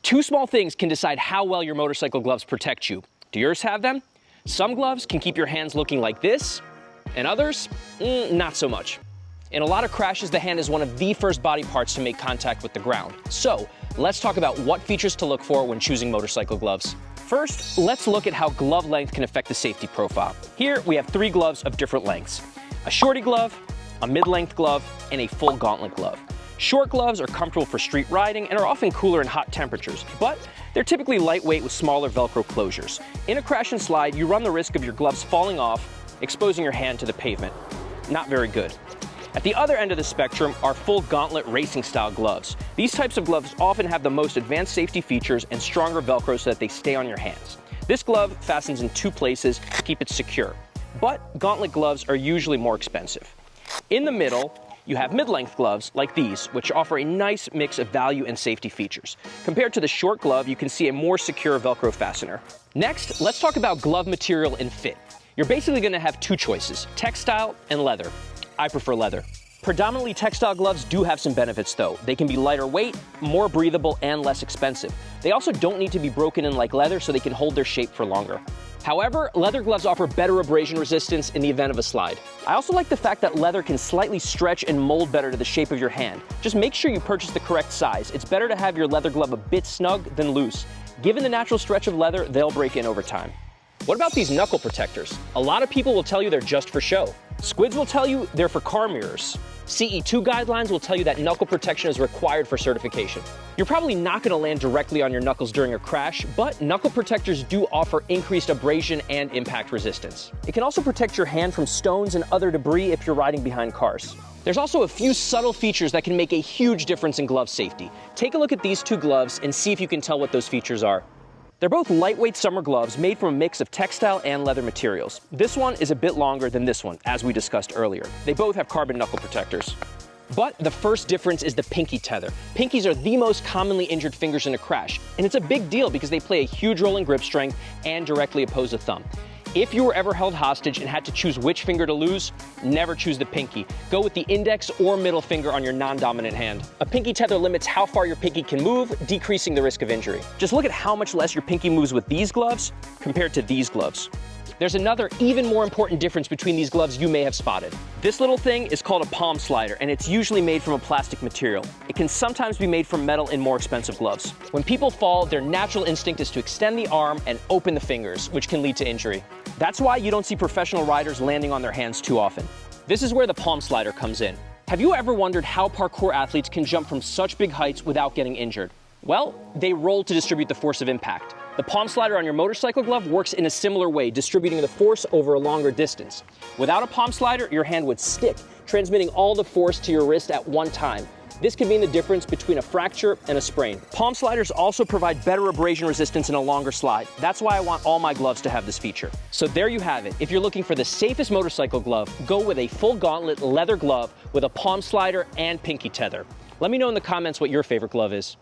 Two small things can decide how well your motorcycle gloves protect you. Do yours have them? Some gloves can keep your hands looking like this, and others, not so much. In a lot of crashes, the hand is one of the first body parts to make contact with the ground. So, let's talk about what features to look for when choosing motorcycle gloves. First, let's look at how glove length can affect the safety profile. Here, we have 3 gloves of different lengths: a shorty glove, a mid-length glove, and a full gauntlet glove. Short gloves are comfortable for street riding and are often cooler in hot temperatures, but they're typically lightweight with smaller Velcro closures. In a crash and slide, you run the risk of your gloves falling off, exposing your hand to the pavement. Not very good. At the other end of the spectrum are full gauntlet racing style gloves. These types of gloves often have the most advanced safety features and stronger Velcro so that they stay on your hands. This glove fastens in 2 places to keep it secure, but gauntlet gloves are usually more expensive. In the middle, you have mid-length gloves like these, which offer a nice mix of value and safety features. Compared to the short glove, you can see a more secure Velcro fastener. Next, let's talk about glove material and fit. You're basically going to have 2 choices: textile and leather. I prefer leather. Predominantly textile gloves do have some benefits though. They can be lighter weight, more breathable, and less expensive. They also don't need to be broken in like leather, so they can hold their shape for longer. However, leather gloves offer better abrasion resistance in the event of a slide. I also like the fact that leather can slightly stretch and mold better to the shape of your hand. Just make sure you purchase the correct size. It's better to have your leather glove a bit snug than loose. Given the natural stretch of leather, they'll break in over time. What about these knuckle protectors? A lot of people will tell you they're just for show. Squids will tell you they're for car mirrors. CE2 guidelines will tell you that knuckle protection is required for certification. You're probably not going to land directly on your knuckles during a crash, but knuckle protectors do offer increased abrasion and impact resistance. It can also protect your hand from stones and other debris if you're riding behind cars. There's also a few subtle features that can make a huge difference in glove safety. Take a look at these 2 gloves and see if you can tell what those features are. They're both lightweight summer gloves made from a mix of textile and leather materials. This one is a bit longer than this one, as we discussed earlier. They both have carbon knuckle protectors. But the first difference is the pinky tether. Pinkies are the most commonly injured fingers in a crash, and it's a big deal because they play a huge role in grip strength and directly oppose the thumb. If you were ever held hostage and had to choose which finger to lose, never choose the pinky. Go with the index or middle finger on your non-dominant hand. A pinky tether limits how far your pinky can move, decreasing the risk of injury. Just look at how much less your pinky moves with these gloves compared to these gloves. There's another even more important difference between these gloves you may have spotted. This little thing is called a palm slider, and it's usually made from a plastic material. It can sometimes be made from metal in more expensive gloves. When people fall, their natural instinct is to extend the arm and open the fingers, which can lead to injury. That's why you don't see professional riders landing on their hands too often. This is where the palm slider comes in. Have you ever wondered how parkour athletes can jump from such big heights without getting injured? Well, they roll to distribute the force of impact. The palm slider on your motorcycle glove works in a similar way, distributing the force over a longer distance. Without a palm slider, your hand would stick, transmitting all the force to your wrist at one time. This could mean the difference between a fracture and a sprain. Palm sliders also provide better abrasion resistance in a longer slide. That's why I want all my gloves to have this feature. So there you have it. If you're looking for the safest motorcycle glove, go with a full gauntlet leather glove with a palm slider and pinky tether. Let me know in the comments what your favorite glove is.